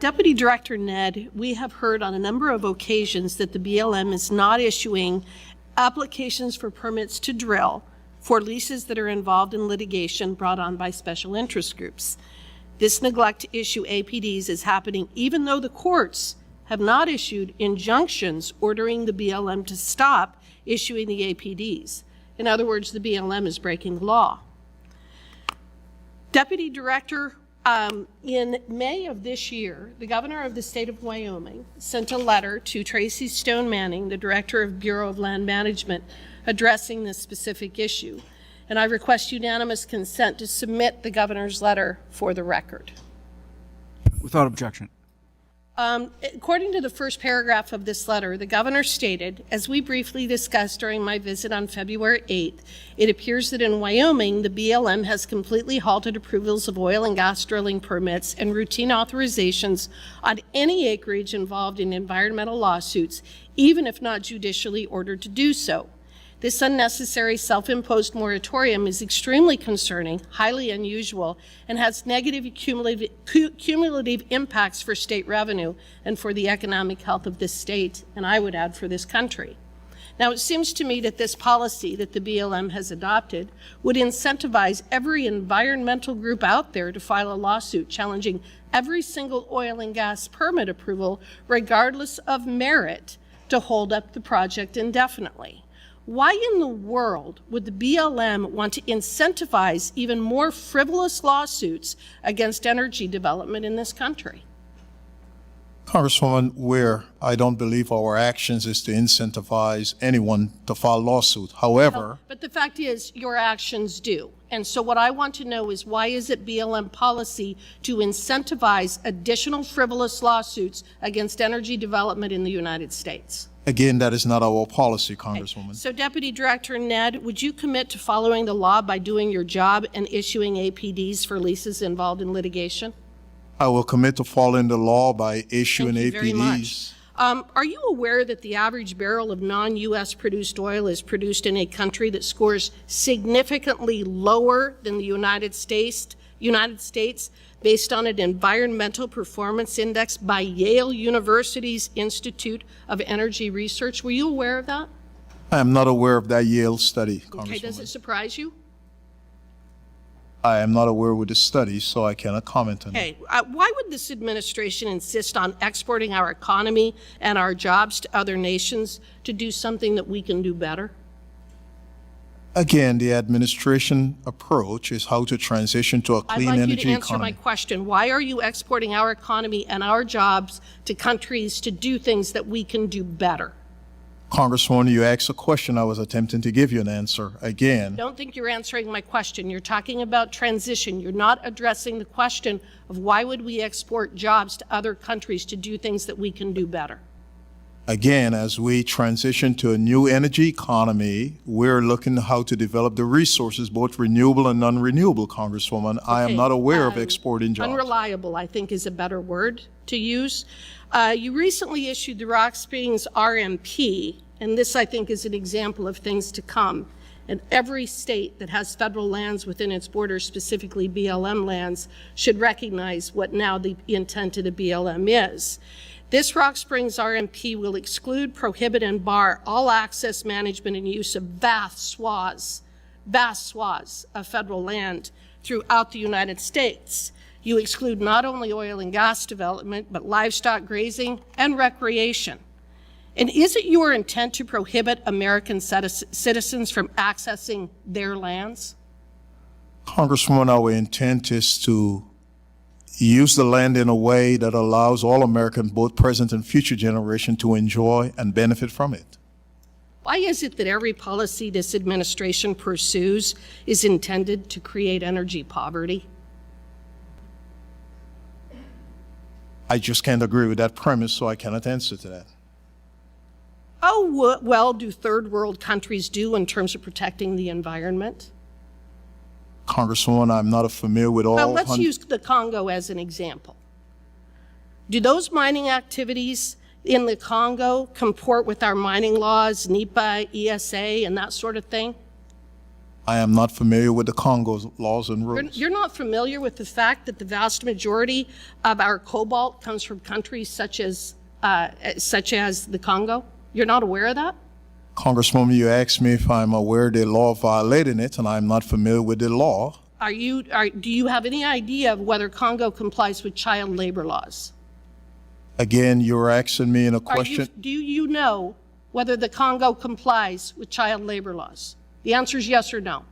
Deputy Director Ned, we have heard on a number of occasions that the BLM is not issuing applications for permits to drill for leases that are involved in litigation brought on by special interest groups. This neglect to issue APDs is happening even though the courts have not issued injunctions ordering the BLM to stop issuing the APDs. In other words, the BLM is breaking the law. Deputy Director, in May of this year, the governor of the state of Wyoming sent a letter to Tracy Stone Manning, the director of Bureau of Land Management, addressing this specific issue. And I request unanimous consent to submit the governor's letter for the record. Without objection. According to the first paragraph of this letter, the governor stated, as we briefly discussed during my visit on February 8th, it appears that in Wyoming, the BLM has completely halted approvals of oil and gas drilling permits and routine authorizations on any acreage involved in environmental lawsuits, even if not judicially ordered to do so. This unnecessary self-imposed moratorium is extremely concerning, highly unusual, and has negative cumulative impacts for state revenue and for the economic health of this state, and I would add for this country. Now, it seems to me that this policy that the BLM has adopted would incentivize every environmental group out there to file a lawsuit challenging every single oil and gas permit approval, regardless of merit, to hold up the project indefinitely. Why in the world would the BLM want to incentivize even more frivolous lawsuits against energy development in this country? Congresswoman, where I don't believe our actions is to incentivize anyone to file a lawsuit. However, but the fact is your actions do. And so what I want to know is, why is it BLM policy to incentivize additional frivolous lawsuits against energy development in the United States? again, that is not our policy, Congresswoman. Okay. So Deputy Director Ned, would you commit to following the law by doing your job and issuing APDs for leases involved in litigation? I will commit to following the law by issuing Thank you very APDs. much. Are you aware that the average barrel of non-U.S. produced oil is produced in a country that scores significantly lower than the United States based on an environmental performance index by Yale University's Institute of Energy Research? Were you aware of that? I am not aware of that Yale study, Congresswoman. Okay, does it surprise you? I am not aware with the study, so I cannot comment on it. Okay, why would this administration insist on exporting our economy and our jobs to other nations to do something that we can do better? Again, the administration approach is how to transition to a clean energy economy. I'd like you to answer my question. Why are you exporting our economy and our jobs to countries to do things that we can do better? Congresswoman, you asked a question. I was attempting to give you an answer. Again, I don't think you're answering my question. You're talking about transition. You're not addressing the question of why would we export jobs to other countries to do things that we can do better. Again, as we transition to a new energy economy, we're looking at how to develop the resources, both renewable and non-renewable, Congresswoman. Okay. I am not aware of exporting jobs. Unreliable, I think, is a better word to use. You recently issued the Rock Springs RMP, and this, I think, is an example of things to come. And every state that has federal lands within its borders, specifically BLM lands, should recognize what now the intent of the BLM is. This Rock Springs RMP will exclude, prohibit, and bar all access, management, and use of vast swaths of federal land throughout the United States. You exclude not only oil and gas development, but livestock grazing and recreation. And is it your intent to prohibit American citizens from accessing their lands? Congresswoman, our intent is to use the land in a way that allows all Americans, both present and future generations, to enjoy and benefit from it. Why is it that every policy this administration pursues is intended to create energy poverty? I just can't agree with that premise, so I cannot answer to that. How well do third world countries do in terms of protecting the environment? Congresswoman, I'm not familiar with all. Well, let's use the Congo as an example. Do those mining activities in the Congo comport with our mining laws, NEPA, ESA, and that sort of thing? I am not familiar with the Congo's laws and rules. You're not familiar with the fact that the vast majority of our cobalt comes from countries such as the Congo? You're not aware of that? Congresswoman, you asked me if I'm aware the law violating it, and I'm not familiar with the law. Do you have any idea of whether Congo complies with child labor laws? Again, you're asking me in a question. Do you know whether the Congo complies with child labor laws? The answer is yes or no.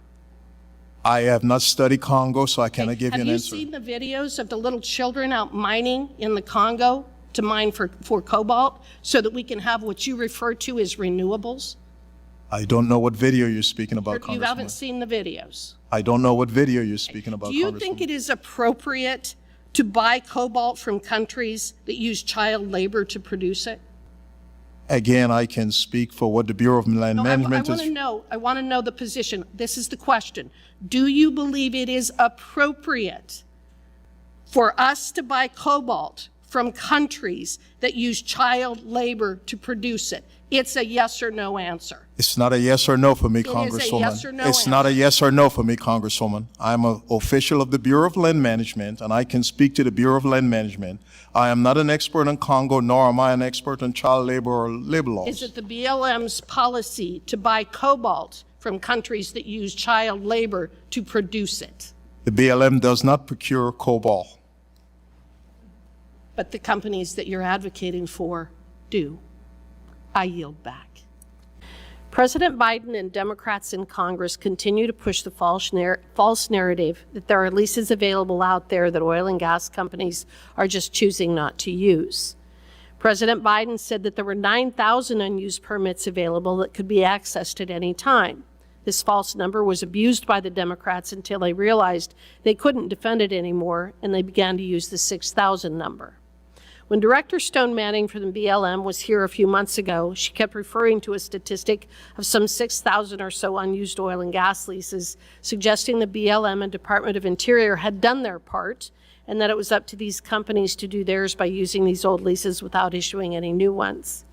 I have not studied Congo, so I cannot give you an Have you answer. seen the videos of the little children out mining in the Congo to mine for cobalt so that we can have what you refer to as renewables? I don't know what video you're speaking about, You haven't Congresswoman. seen the videos. I don't know what video you're speaking about, Do you think Congresswoman. it is appropriate to buy cobalt from countries that use child labor to produce it? Again, I can speak for what the Bureau of Land No, Management I is. want to know the position. This is the question. Do you believe it is appropriate for us to buy cobalt from countries that use child labor to produce it? It's a yes or no answer. It's not a yes or no for me, is a Congresswoman. yes or no It's not a answer. yes or no for me, Congresswoman. I'm an official of the Bureau of Land Management, and I can speak to the Bureau of Land Management. I am not an expert on Congo, nor am I an expert on child labor or labor laws. Is it the BLM's policy to buy cobalt from countries that use child labor to produce it? The BLM does not procure cobalt. But the companies that you're advocating for do. I yield back. President Biden and Democrats in Congress continue to push the false narrative that there are leases available out there that oil and gas companies are just choosing not to use. President Biden said that there were 9,000 unused permits available that could be accessed at any time. This false number was abused by the Democrats until they realized they couldn't defend it anymore, and they began to use the 6,000 number. When Director Stone Manning from the BLM was here a few months ago, she kept referring to a statistic of some 6,000 or so unused oil and gas leases, suggesting the BLM and Department of Interior had done their part and that it was up to these companies to do theirs by using these old leases without issuing any new ones.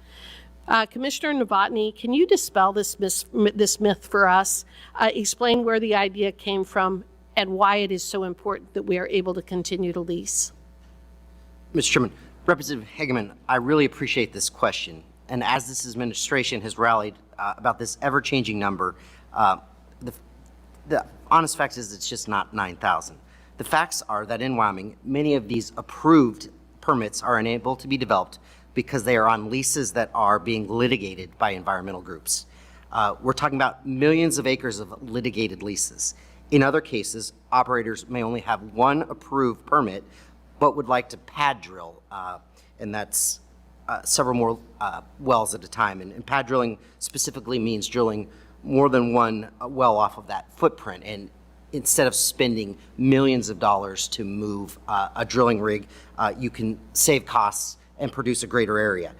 Commissioner Novotny, can you dispel this myth for us? Explain where the idea came from and why it is so important that we are able to continue to lease. Mr. Chairman, Representative Hageman, I really appreciate this question. And as this administration has rallied about this ever-changing number, the honest fact is it's just not 9,000. The facts are that in Wyoming, many of these approved permits are unable to be developed because they are on leases that are being litigated by environmental groups. We're talking about millions of acres of litigated leases. In other cases, operators may only have one approved permit, but would like to pad drill, and that's several more wells at a time. And pad drilling specifically means drilling more than one well off of that footprint. And instead of spending millions of dollars to move a drilling rig, you can save costs and produce a greater area.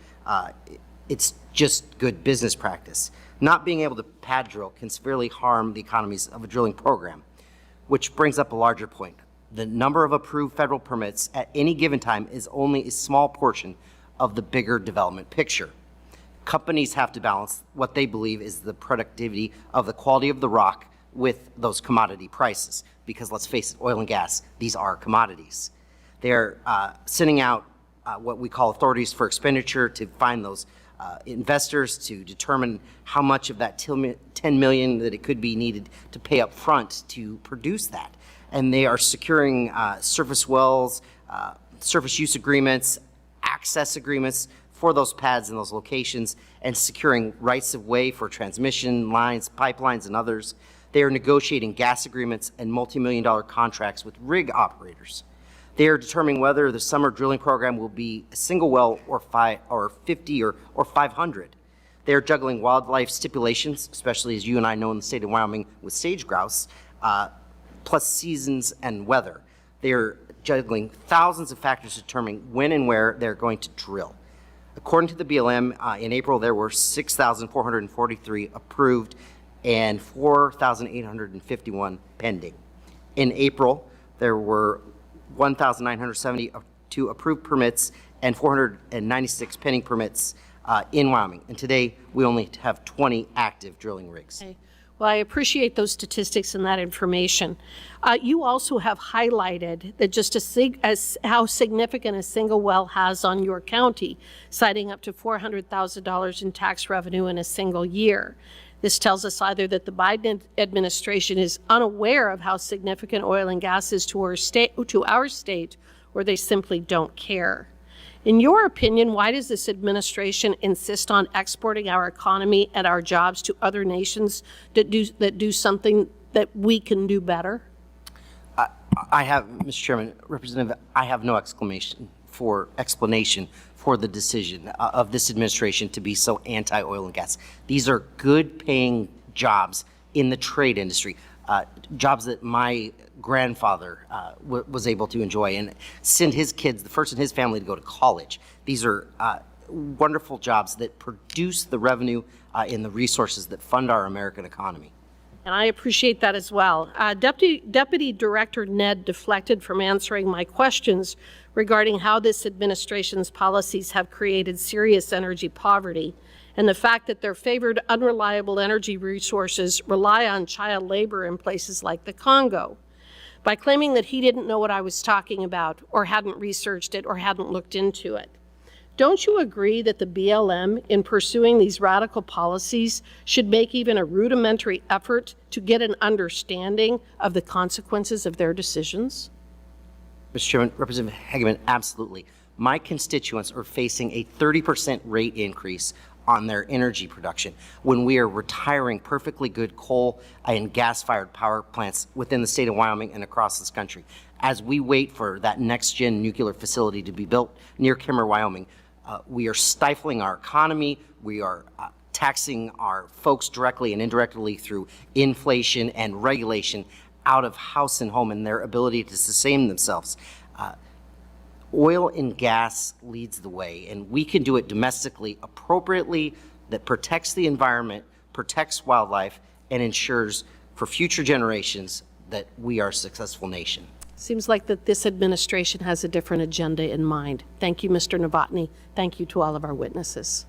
It's just good business practice. Not being able to pad drill can severely harm the economies of a drilling program, which brings up a larger point. The number of approved federal permits at any given time is only a small portion of the bigger development picture. Companies have to balance what they believe is the productivity of the quality of the rock with those commodity prices, because let's face it, oil and gas, these are commodities. They're sending out what we call authorities for expenditure to find those investors to determine how much of that $10 million that it could be needed to pay up front to produce that. And they are securing surface wells, surface use agreements, access agreements for those pads in those locations, and securing rights of way for transmission lines, pipelines, and others. They are negotiating gas agreements and multi-million-dollar contracts with rig operators. They are determining whether the summer drilling program will be a single well or 50 or 500. They are juggling wildlife stipulations, especially as you and I know in the state of Wyoming with sage grouse, plus seasons and weather. They are juggling thousands of factors to determine when and where they're going to drill. According to the BLM, in April there were 6,443 approved and 4,851 pending. In April, there were 1,972 approved permits and 496 pending permits in Wyoming. And today, we only have 20 active drilling rigs. Okay. Well, I appreciate those statistics and that information. You also have highlighted that just as how significant a single well has on your county, citing up to $400,000 in tax revenue in a single year. This tells us either that the Biden administration is unaware of how significant oil and gas is to our state, or they simply don't care. In your opinion, why does this administration insist on exporting our economy and our jobs to other nations that do something that we can do better? Mr. Chairman, Representative, I have no explanation for the decision of this administration to be so anti-oil and gas. These are good-paying jobs in the trade industry, jobs that my grandfather was able to enjoy and send his kids, the first in his family, to go to college. These are wonderful jobs that produce the revenue and the resources that fund our American economy. And I appreciate that as well. Deputy Director Ned deflected from answering my questions regarding how this administration's policies have created serious energy poverty and the fact that their favored unreliable energy resources rely on child labor in places like the Congo, by claiming that he didn't know what I was talking about or hadn't researched it or hadn't looked into it. Don't you agree that the BLM, in pursuing these radical policies, should make even a rudimentary effort to get an understanding of the consequences of their decisions? Mr. Chairman, Representative Hegeman, absolutely. My constituents are facing a 30% rate increase on their energy production when we are retiring perfectly good coal and gas-fired power plants within the state of Wyoming and across this country. As we wait for that next-gen nuclear facility to be built near Kimmer, Wyoming, we are stifling our economy. We are taxing our folks directly and indirectly through inflation and regulation out of house and home and their ability to sustain themselves. Oil and gas leads the way, and we can do it domestically appropriately that protects the environment, protects wildlife, and ensures for future generations that we are a successful nation. Seems like that this administration has a different agenda in mind. Thank you, Mr. Novotny. Thank you to all of our witnesses.